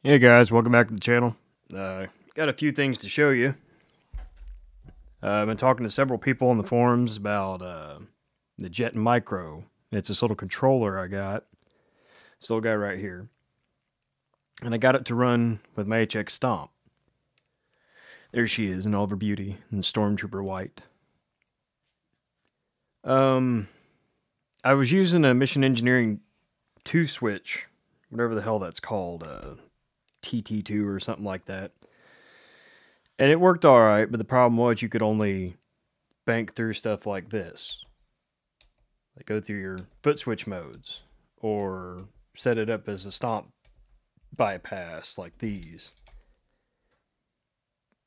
Hey guys, welcome back to the channel. Got a few things to show you. I've been talking to several people on the forums about the Jet Micro. It's this little controller I got. This little guy right here. And I got it to run with my HX Stomp. There she is in all of her beauty in Stormtrooper white. I was using a Mission Engineering 2-switch, whatever the hell that's called, TT2 or something like that. And it worked alright, but the problem was you could only bank through stuff like this. Like go through your Footswitch modes, or set it up as a stomp bypass like these.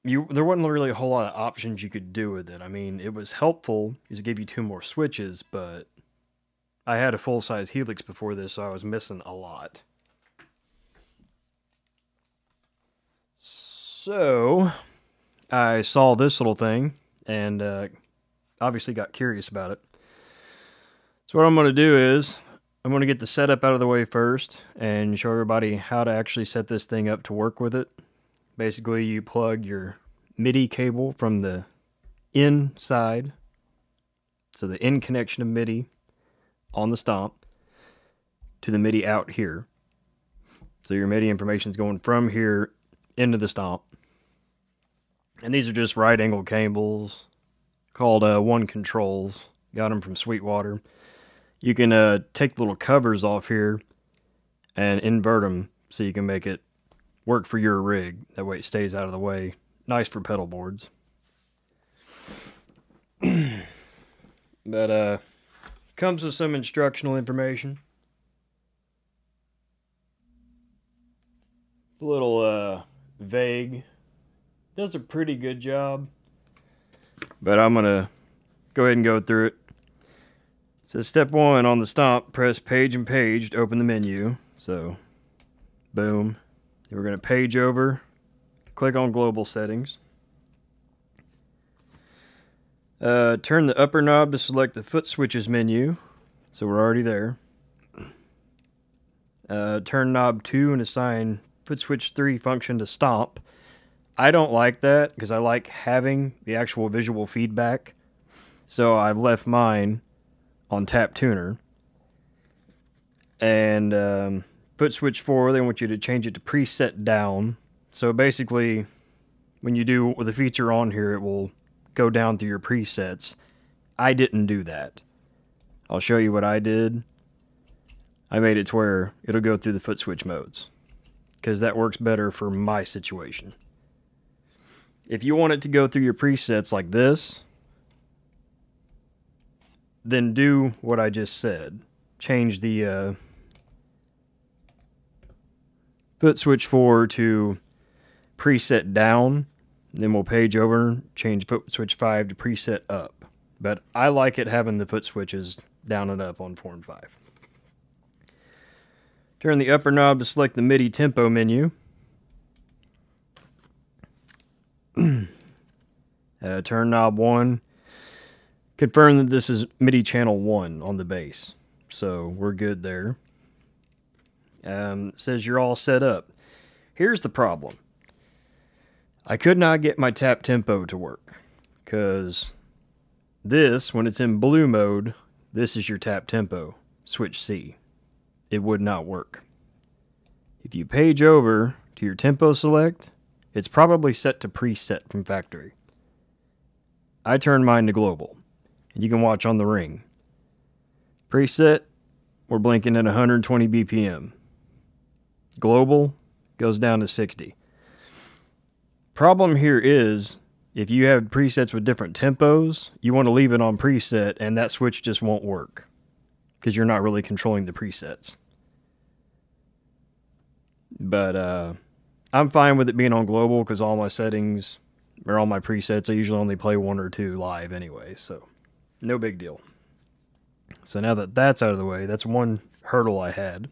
There wasn't really a whole lot of options you could do with it. I mean, it was helpful because it gave you 2 more switches, but I had a full-size Helix before this, so I was missing a lot. So, I saw this little thing, and obviously got curious about it. So what I'm going to do is, I'm going to get the setup out of the way first, and show everybody how to actually set this thing up to work with it. Basically, you plug your MIDI cable from the in side, so the in connection of MIDI on the Stomp, to the MIDI out here. So your MIDI information is going from here into the Stomp. And these are just right angle cables called One Controls. Got them from Sweetwater. You can take the little covers off here and invert them so you can make it work for your rig. That way it stays out of the way. Nice for pedal boards. But comes with some instructional information. It's a little vague. Does a pretty good job, but I'm gonna go ahead and go through it. So step 1 on the Stomp, press page and page to open the menu. So boom. We're gonna page over, click on global settings. Turn the upper knob to select the foot switches menu. So we're already there. Turn knob 2 and assign foot switch 3 function to Stomp. I don't like that because I like having the actual visual feedback. So I've left mine on Tap Tuner. And foot switch 4, they want you to change it to preset down. So basically, when you do with a feature on here, it will go down through your presets. I didn't do that. I'll show you what I did. I made it to where it'll go through the foot switch modes, because that works better for my situation. If you want it to go through your presets like this, then do what I just said. Change the foot switch 4 to preset down. Then we'll page over, change foot switch 5 to preset up. But I like it having the foot switches down and up on 4 and 5. Turn the upper knob to select the MIDI tempo menu. Turn knob 1. Confirm that this is MIDI channel 1 on the bass. So we're good there. It says you're all set up. Here's the problem. I could not get my tap tempo to work, because this, when it's in blue mode, this is your tap tempo, switch C. It would not work. If you page over to your tempo select, it's probably set to preset from factory. I turned mine to global, and you can watch on the ring. Preset, we're blinking at 120 BPM. Global goes down to 60. Problem here is, if you have presets with different tempos, you want to leave it on preset, and that switch just won't work, because you're not really controlling the presets. But I'm fine with it being on global, because all my settings, or all my presets, I usually only play 1 or 2 live anyway, so no big deal. So now that that's out of the way, that's one hurdle I had.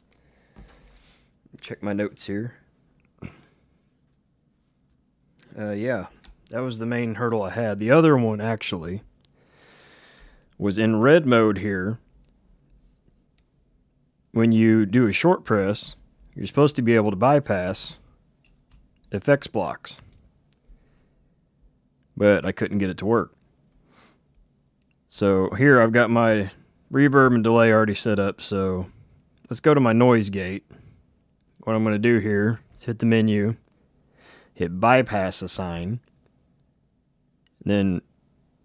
Check my notes here. Yeah, that was the main hurdle I had. The other one, actually, was in red mode here. When you do a short press, you're supposed to be able to bypass effects blocks, but I couldn't get it to work. So here I've got my reverb and delay already set up, so let's go to my noise gate. What I'm going to do here is hit the menu, hit bypass assign, then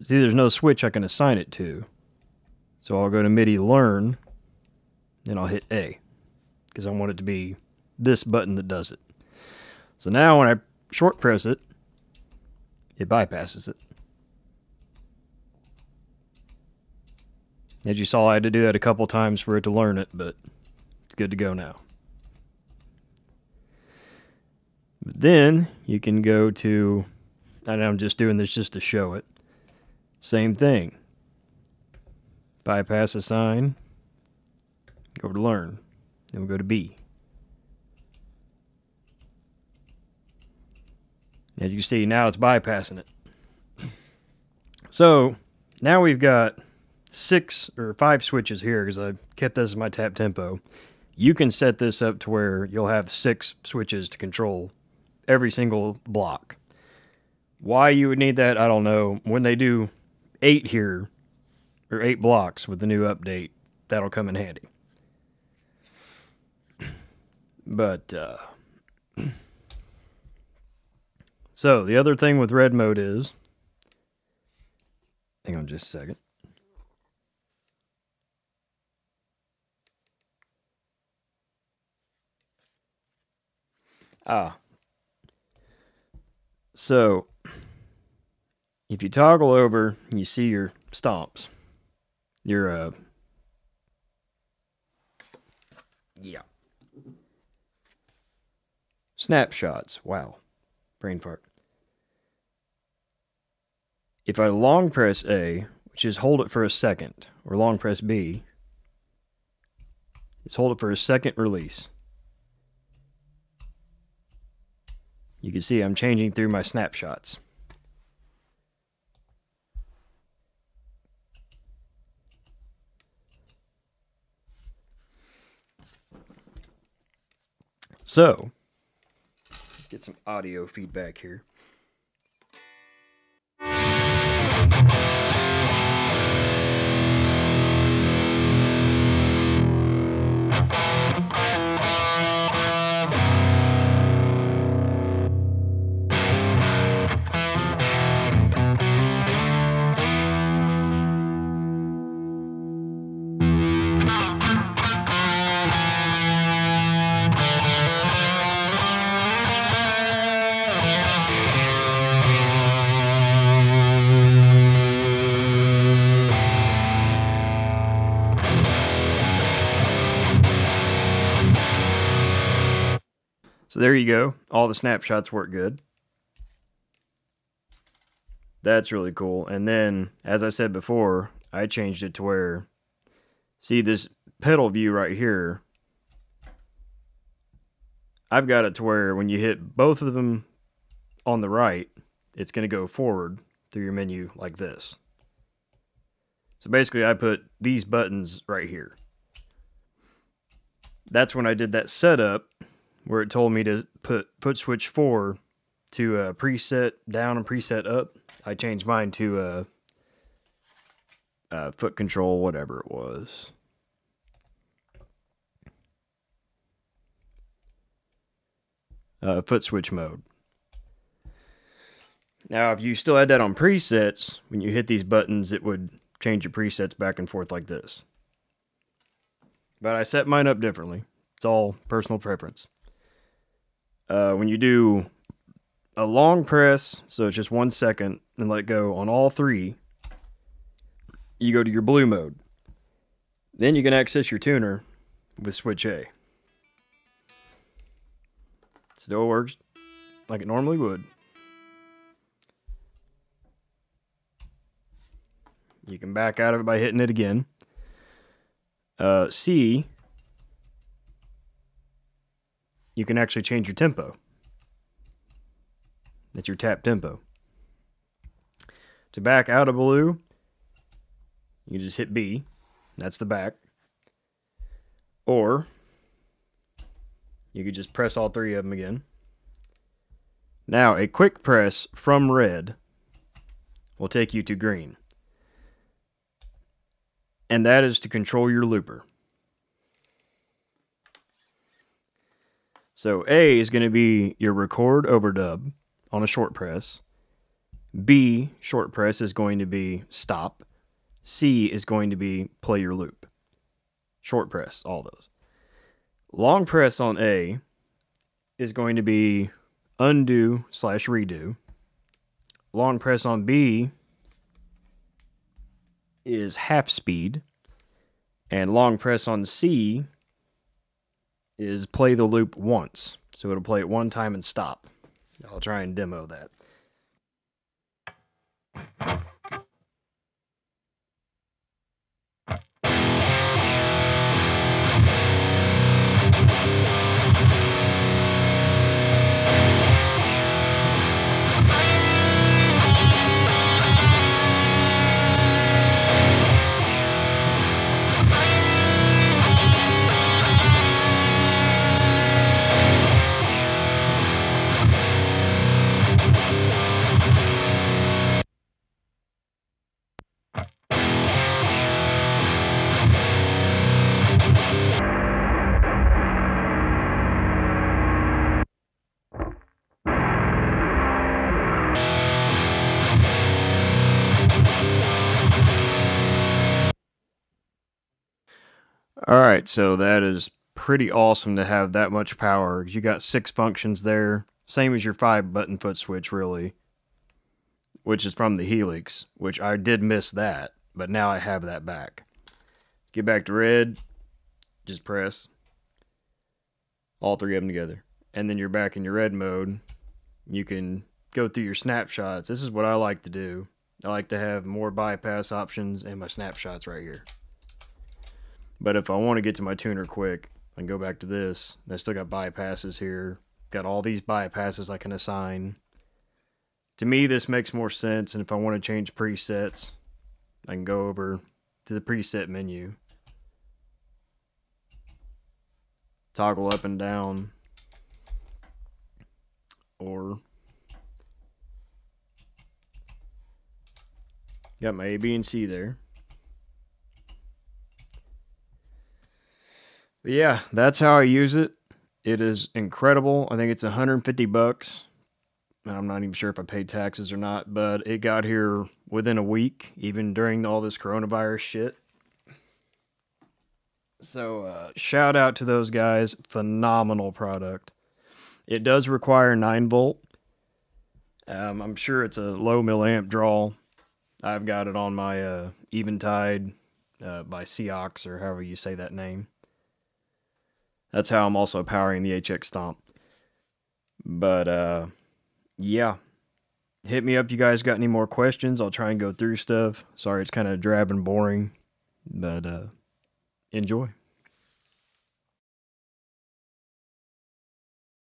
see there's no switch I can assign it to. So I'll go to MIDI learn, and I'll hit A, because I want it to be this button that does it. So now when I short press it, it bypasses it. As you saw, I had to do that a couple times for it to learn it, but it's good to go now. But then you can go to, and I'm just doing this just to show it, same thing. Bypass assign, go to learn, then we'll go to B. As you can see, now it's bypassing it. So now we've got 6 or 5 switches here because I kept this as my tap tempo. You can set this up to where you'll have 6 switches to control every single block. Why you would need that, I don't know. When they do 8 here, or 8 blocks with the new update, that'll come in handy. But, so the other thing with red mode is, hang on just a second. So if you toggle over, you see your stomps. Your snapshots. Wow, brain fart. If I long press A, which is hold it for a second, or long press B, it's hold it for a second release. You can see I'm changing through my snapshots. So, let's get some audio feedback here. So there you go. All the snapshots work good. That's really cool. And then, as I said before, I changed it to where, see this pedal view right here, I've got it to where when you hit both of them on the right, it's going to go forward through your menu like this. So basically I put these buttons right here. That's when I did that setup where it told me to put Footswitch 4 to preset down and preset up. I changed mine to foot control, whatever it was. Footswitch mode. Now, if you still had that on presets, when you hit these buttons, it would change your presets back and forth like this. But I set mine up differently. It's all personal preference. When you do a long press, so it's just 1 second, and let go on all 3, you go to your blue mode. Then you can access your tuner with switch A. Still works like it normally would. You can back out of it by hitting it again. C, you can actually change your tempo. That's your tap tempo. To back out of blue, you just hit B. That's the back. Or you could just press all 3 of them again. Now, a quick press from red will take you to green. And that is to control your looper. So A is going to be your record overdub on a short press. B, short press, is going to be stop. C is going to be play your loop. Short press, all those. Long press on A is going to be undo / redo. Long press on B is half speed. And long press on C is play the loop once. So it'll play it one time and stop. I'll try and demo that. Alright, so that is pretty awesome to have that much power. You got 6 functions there, same as your 5-button foot switch, really, which is from the Helix, which I did miss that, but now I have that back. Get back to red, just press all 3 of them together, and then you're back in your red mode. You can go through your snapshots. This is what I like to do. I like to have more bypass options and my snapshots right here. But if I want to get to my tuner quick, I can go back to this. I still got bypasses here. Got all these bypasses I can assign. To me, this makes more sense, and if I want to change presets, I can go over to the preset menu. Toggle up and down. Or got my A, B, and C there. But yeah, that's how I use it. It is incredible. I think it's $150. I'm not even sure if I paid taxes or not, but it got here within a week, even during all this coronavirus shit. So shout out to those guys. Phenomenal product. It does require 9-volt. I'm sure it's a low milliamp draw. I've got it on my Eventide by Cioks, or however you say that name. That's how I'm also powering the HX Stomp. But, yeah. Hit me up if you guys got any more questions. I'll try and go through stuff. Sorry, it's kind of drab and boring. But, enjoy.